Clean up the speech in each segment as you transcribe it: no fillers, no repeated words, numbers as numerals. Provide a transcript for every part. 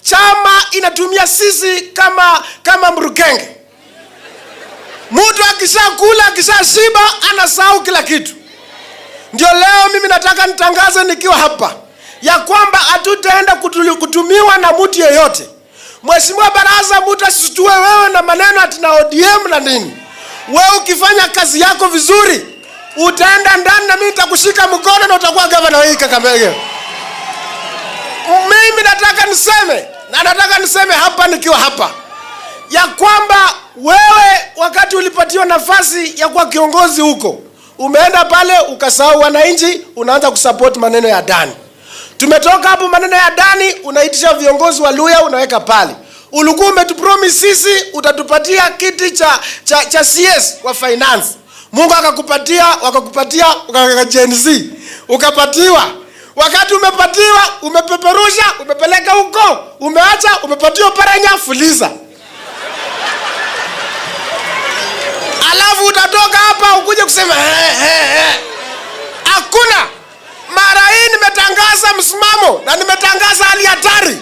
chama inatumia sisi kama mrukenge. Mtu akishakula akishashiba anasahau kila kitu. Ndio leo mimi nataka nitangaze nikiwa hapa ya kwamba hatutaenda kutumiwa na mtu yeyote. Mheshimiwa Baraza, mtu asitue wewe na maneno atina ODM na nini. Wewe ukifanya kazi yako vizuri utaenda ndani na mimi nitakushika mkono na utakuwa gavana wa Kakamega. Mimi nataka niseme hapa nikiwa hapa ya kwamba wewe wakati ulipatiwa nafasi ya kuwa kiongozi huko, umeenda pale ukasahau wananchi, unaanza kusupport maneno ya ndani. Tumetoka hapo maneno ya ndani, unaitisha viongozi wa Luya unaweka pale. Ulikuwa umetupromise sisi utatupatia kiti cha CS wa finance. Mungu akakupatia, wakakupatia Gen Z. Ukapatiwa. Wakati umepatiwa, umepeperusha, umepeleka huko, umeacha, umepatiwa paranya fuliza. Alafu utatoka hapa ukuje kusema hakuna. Mara hii nimetangaza msimamo na nimetangaza hali hatari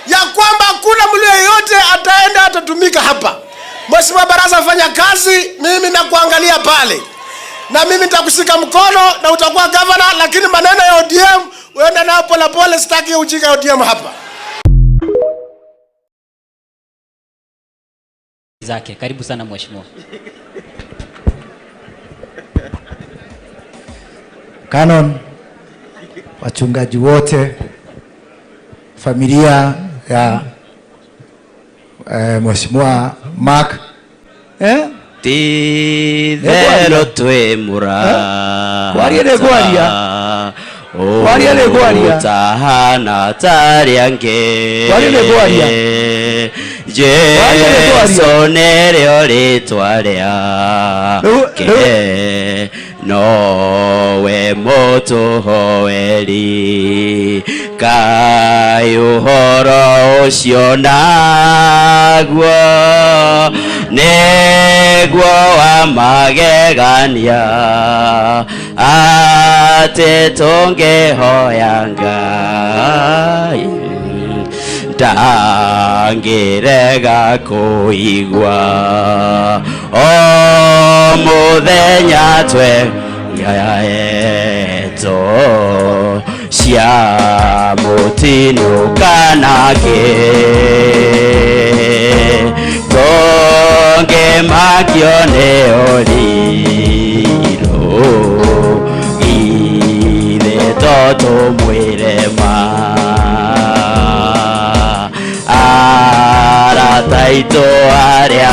ya kwamba hakuna mtu yeyote ataenda atatumika hapa. Mheshimiwa Baraza, fanya kazi, mimi nakuangalia pale. Na mimi nitakushika mkono na utakuwa governor, lakini maneno ya ODM uende nao pole pole, sitaki ujinga ya ODM hapa. Zake, karibu sana mheshimiwa. Canon, wachungaji wote, familia ya mheshimiwa Mark, Tidhero twemura Waria utahana tariange Jesu nereo ritwaria ke nowe mutuhoeri kai uhoro ucio naguo niguo wa magegania ati tungihoya Ngai ndangirega kuigua o muthenya twe ngaeto cia mutinuka nake tonge makio ne oriro ile toto mwirema taito aria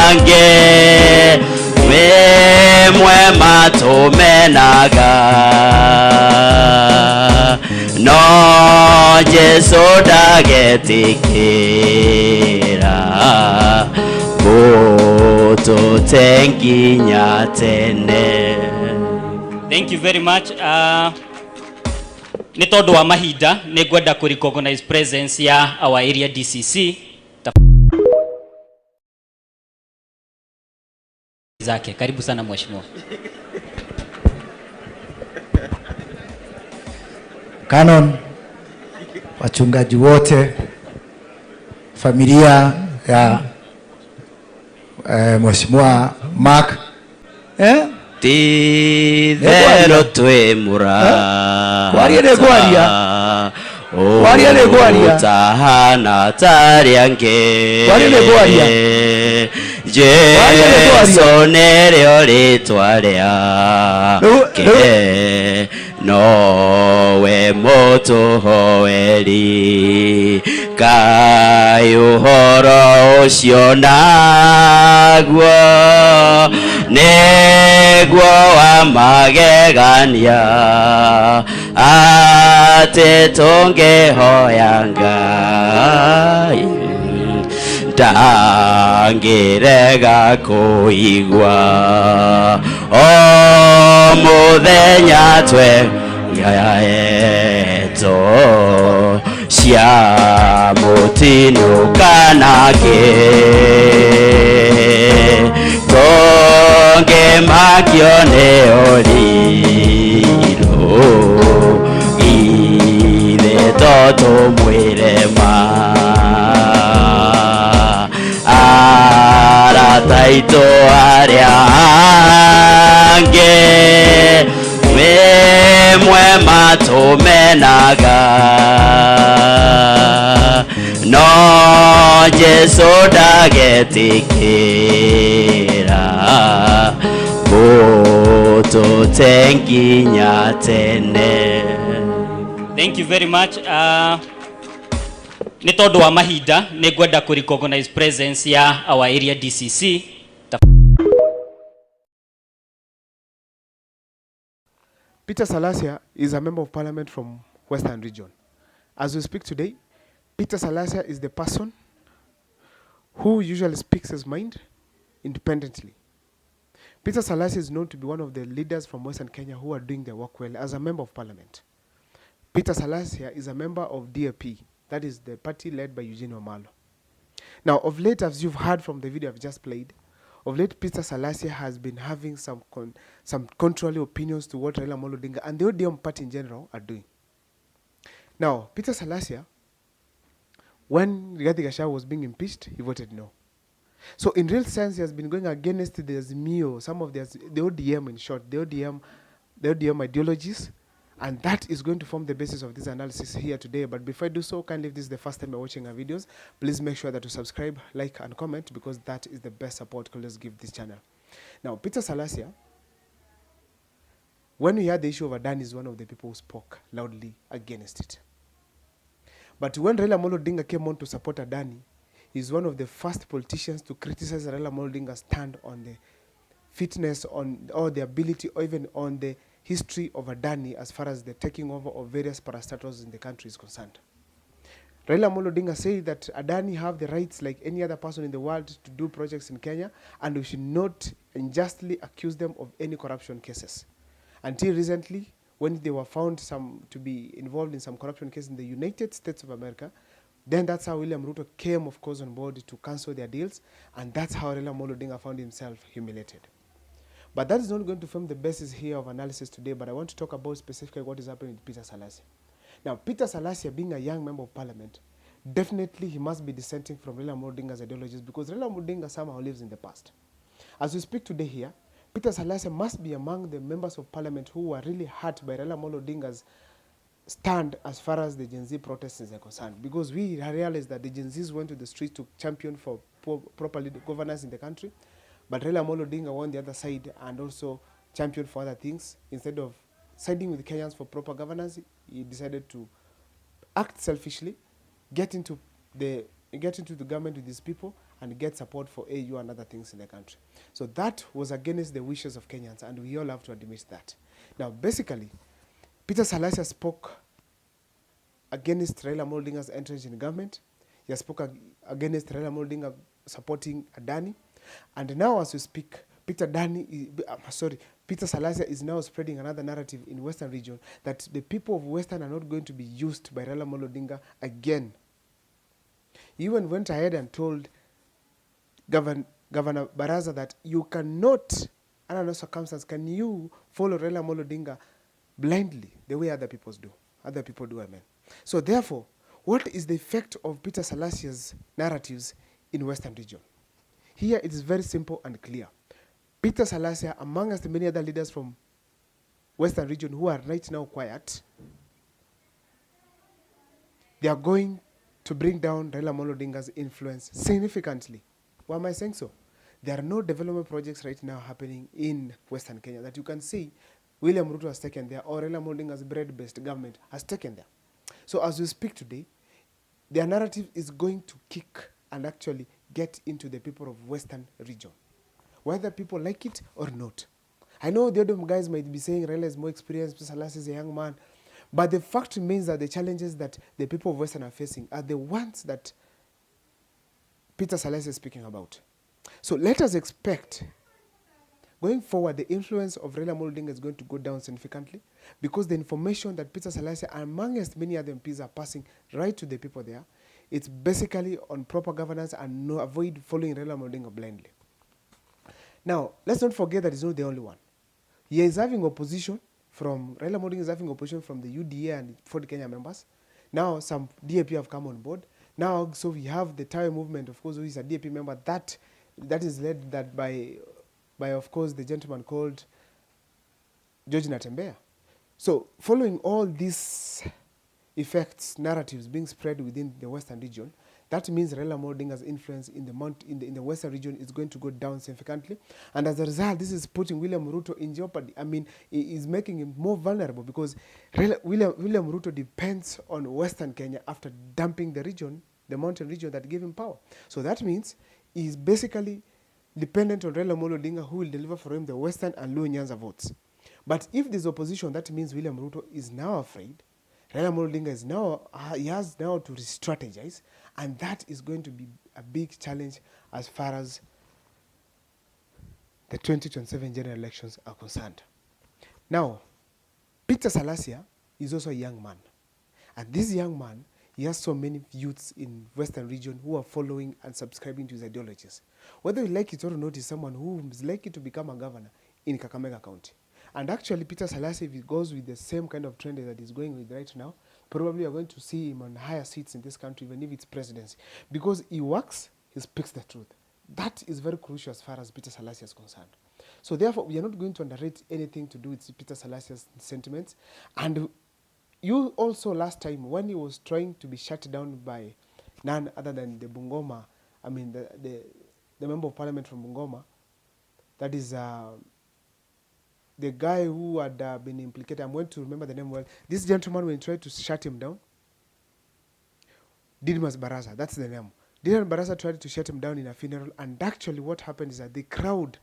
ange memwe matumenaga no Jesu dagetikira buto tenginya tene. Thank you very much. Ni todo wa mahinda ni gwenda ku recognize presence ya our area DCC zake. Karibu sana mheshimiwa. Canon, wachungaji wote, familia ya mheshimiwa Mark, Tidhero twemura Waria utahana tariange Jesu nereo ritwaria ke nowe mutuhoeri kai uhoro ucio naguo niguo wa magegania ati tungihoya Ngai ndangirega kuigua o muthenya twe ngaeto cia mutinuka nake tonge makio ne oriro aito aria ange wemwe matumenaga no Jesu dagetikira gututenginya tene. Thank you very much. Ni tondu wa mahinda ni ngwenda ku recognize presence ya our area DCC. Peter Salasia is a member of parliament from Western Region. As we speak today, Peter Salasia is the person who usually speaks his mind independently. Peter Salasia is known to be one of the leaders from Western Kenya who are doing their work well as a member of parliament. Peter Salasia is a member of DAP, that is the party led by Eugene Wamalwa. Now, of late, as you've heard from the video I've just played, of late, Peter Salasia has been having some contrary opinions to what Raila Amolo Odinga and the ODM party in general are doing. Now, Peter Salasia, when Rigathi Gachagua was being impeached, he voted no. So, in real sense, he has been going against the Azimio, some of the ODM in short, the ODM ideologies, and that is going to form the basis of this analysis here today. But before I do so, kindly, if this is the first time you're watching our videos, please make sure that you subscribe, like, and comment, because that is the best support you can just give this channel. Now, Peter Salasia, when we had the issue of Adani, is one of the people who spoke loudly against it. But when Raila Amolo Odinga came on to support Adani, he's one of the first politicians to criticize Raila Amolo Odinga's stand on the fitness, on or the ability, or even on the history of Adani as far as the taking over of various parastatals in the country is concerned. Raila Amolo Odinga said that Adani have the rights like any other person in the world to do projects in Kenya, and we should not unjustly accuse them of any corruption cases. Until recently, when they were found to be involved in some corruption case in the United States of America, then that's how William Ruto came, of course, on board to cancel their deals, and that's how Raila Amolo Odinga found himself humiliated. But that is not going to form the basis here of analysis today, but I want to talk about specifically what is happening with Peter Salasia. Now, Peter Salasia, being a young member of parliament, definitely he must be dissenting from Raila Amolo Odinga's ideologies, because Raila Amolo Odinga somehow lives in the past. As we speak today here, Peter Salasia must be among the members of parliament who were really hurt by Raila Amolo Odinga's stand as far as the Gen Z protests are concerned, because we realized that the Gen Zs went to the street to champion for proper governance in the country, but Raila Amolo Odinga won the other side and also championed for other things. Instead of siding with Kenyans for proper governance, he decided to act selfishly, get into the government with these people, and get support for AU and other things in the country. So that was against the wishes of Kenyans, and we all have to admit that. Now, basically, Peter Salasia spoke against Raila Amolo Odinga's entrance in government. He spoke against Raila Amolo Odinga supporting Adani. And now as we speak, Peter Salasia is now spreading another narrative in Western region that the people of Western are not going to be used by Raila Amolo Odinga again. He even went ahead and told Governor Baraza that you cannot, under no circumstance, can you follow Raila Amolo Odinga blindly the way other people do. Amen. So therefore, what is the effect of Peter Salasia's narratives in Western region? Here it is very simple and clear. Peter Salasia, amongst the many other leaders from Western region who are right now quiet, they are going to bring down Raila Amolo Odinga's influence significantly. Why am I saying so? There are no development projects right now happening in Western Kenya that you can see William Ruto has taken there, or Raila Amolo Odinga's bread-based government has taken there. So as we speak today, their narrative is going to kick and actually get into the people of Western region, whether people like it or not. I know the other guys might be saying Raila is more experienced, Salasia is a young man, but the fact remains that the challenges that the people of Western are facing are the ones that Peter Salasia is speaking about. So let us expect, going forward, the influence of Raila Amolo Odinga is going to go down significantly, because the information that Peter Salasia, amongst many other MPs, are passing right to the people there, it's basically on proper governance and avoid following Raila Amolo Odinga blindly. Now, let's not forget that he's not the only one. He is having opposition from, Raila Amolo Odinga is having opposition from the UDA and 40 Kenya members. Now, some DAP have come on board. Now, so we have the Tawe movement, of course, who is a DAP member, that that is led that by of course the gentleman called George Natembea. So following all these effects, narratives being spread within the Western region, that means Raila Odinga's influence in the Western region is going to go down significantly. And as a result, this is putting William Ruto in jeopardy. I mean, it is making him more vulnerable because William Ruto depends on Western Kenya after dumping the region, the mountain region that gave him power. So that means he's basically dependent on Raila Odinga, who will deliver for him the Western and Luo Nyanza votes. But if there's opposition, that means William Ruto is now afraid. Raila Odinga is now, he has now to re-strategize, and that is going to be a big challenge as far as the 2027 general elections are concerned. Now, Peter Salasya is also a young man. And this young man, he has so many youths in Western region who are following and subscribing to his ideologies. Whether you like it or not, is someone who is likely to become a governor in Kakamega County. And actually, Peter Salasya, if he goes with the same kind of trend that he's going with right now, probably you're going to see him on higher seats in this country, even if it's presidency. Because he works, he speaks the truth. That is very crucial as far as Peter Salasya is concerned. So therefore, we are not going to underrate anything to do with Peter Salasya's sentiments. And you also last time, when he was trying to be shut down by none other than the Bungoma, I mean the member of parliament from Bungoma, that is the guy who had been implicated, I'm going to remember the name well. This gentleman, when he tried to shut him down, Didmas Barasa, that's the name. Didmas Barasa tried to shut him down in a funeral, and actually what happened is that the crowd,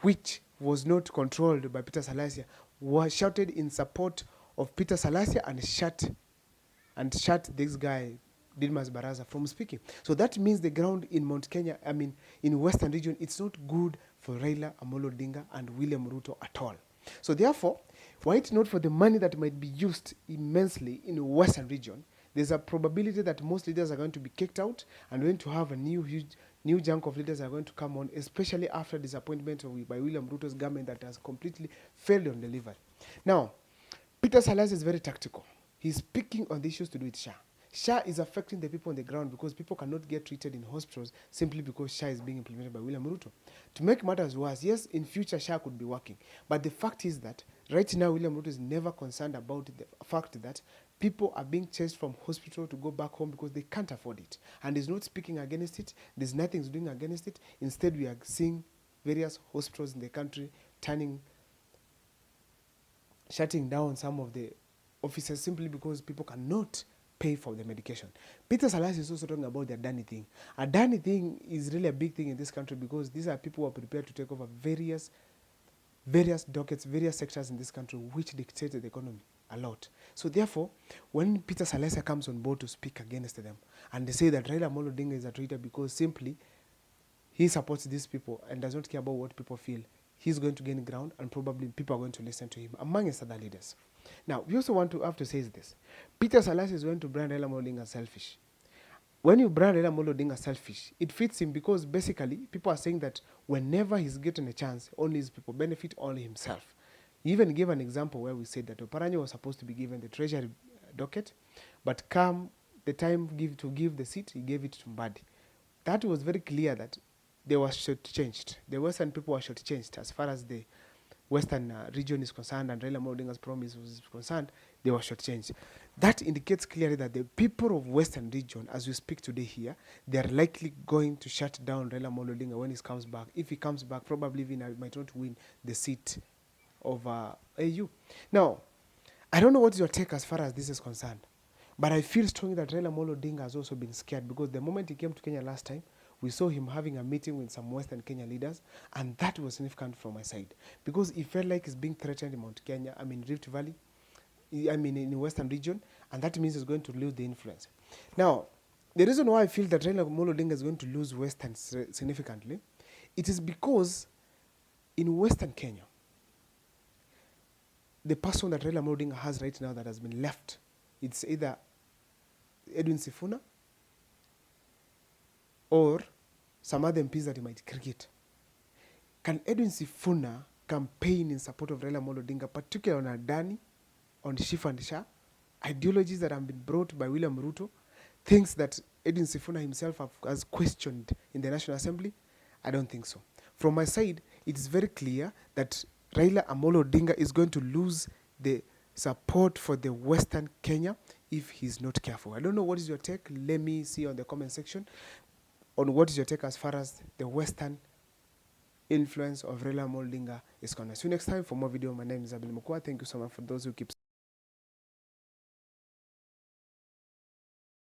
which was not controlled by Peter Salasya, was shouted in support of Peter Salasya and shut this guy, Didmas Barasa, from speaking. So that means the ground in Mount Kenya, I mean, in Western region, it's not good for Raila Amolo Odinga and William Ruto at all. So therefore, were it not for the money that might be used immensely in the Western region, there's a probability that most leaders are going to be kicked out and going to have a new junk of leaders are going to come on, especially after disappointment by William Ruto's government that has completely failed on delivery. Now, Peter Salasya is very tactical. He's speaking on the issues to do with SHA. SHA is affecting the people on the ground because people cannot get treated in hospitals simply because SHA is being implemented by William Ruto. To make matters worse, yes, in future SHA could be working. But the fact is that right now William Ruto is never concerned about the fact that people are being chased from hospital to go back home because they can't afford it. And he's not speaking against it. There's nothing he's doing against it. Instead, we are seeing various hospitals in the country shutting down some of the offices simply because people cannot pay for the medication. Peter Salasya is also talking about the Adani thing. Adani thing is really a big thing in this country because these are people who are prepared to take over various dockets, various sectors in this country which dictate the economy a lot. So therefore, when Peter Salasya comes on board to speak against them, and they say that Raila Amolo Odinga is a traitor because simply he supports these people and does not care about what people feel, he's going to gain ground and probably people are going to listen to him, amongst other leaders. Now, we also have to say this. Peter Salasya is going to brand Raila Amolo Odinga selfish. When you brand Raila Amolo Odinga selfish, it fits him because basically people are saying that whenever he's getting a chance, only his people benefit, only himself. He even gave an example where we said that Oparanya was supposed to be given the treasury docket, but come the time to give the seat, he gave it to Mbadi. That was very clear that they were shortchanged. The Western people were shortchanged as far as the Western region is concerned and Raila Amolo Odinga's promise was concerned, they were shortchanged. That indicates clearly that the people of Western region, as we speak today here, they are likely going to shut down Raila Amolo Odinga when he comes back. If he comes back, probably even might not win the seat of AU. Now, I don't know what your take as far as this is concerned, but I feel strongly that Raila Amolo Odinga has also been scared because the moment he came to Kenya last time, we saw him having a meeting with some Western Kenya leaders, and that was significant from my side because he felt like he's being threatened in Mount Kenya, Rift Valley, in the Western region, and that means he's going to lose the influence. Now, the reason why I feel that Raila Amolo Odinga is going to lose Western significantly, it is because in Western Kenya, the person that Raila Amolo Odinga has right now that has been left, it's either Edwin Sifuna or some other MPs that he might cricket. Can Edwin Sifuna campaign in support of Raila Amolo Odinga, particularly on Adani, on Shif and Shah, ideologies that have been brought by William Ruto, things that Edwin Sifuna himself has questioned in the National Assembly? I don't think so. From my side, it is very clear that Raila Amolo Odinga is going to lose the support for the Western Kenya if he's not careful. I don't know what is your take. Let me see on the comment section on what is your take as far as the Western influence of Raila Amolo Odinga is concerned. See you next time for more video. My name is Abel Mukwa. Thank you so much for those who keep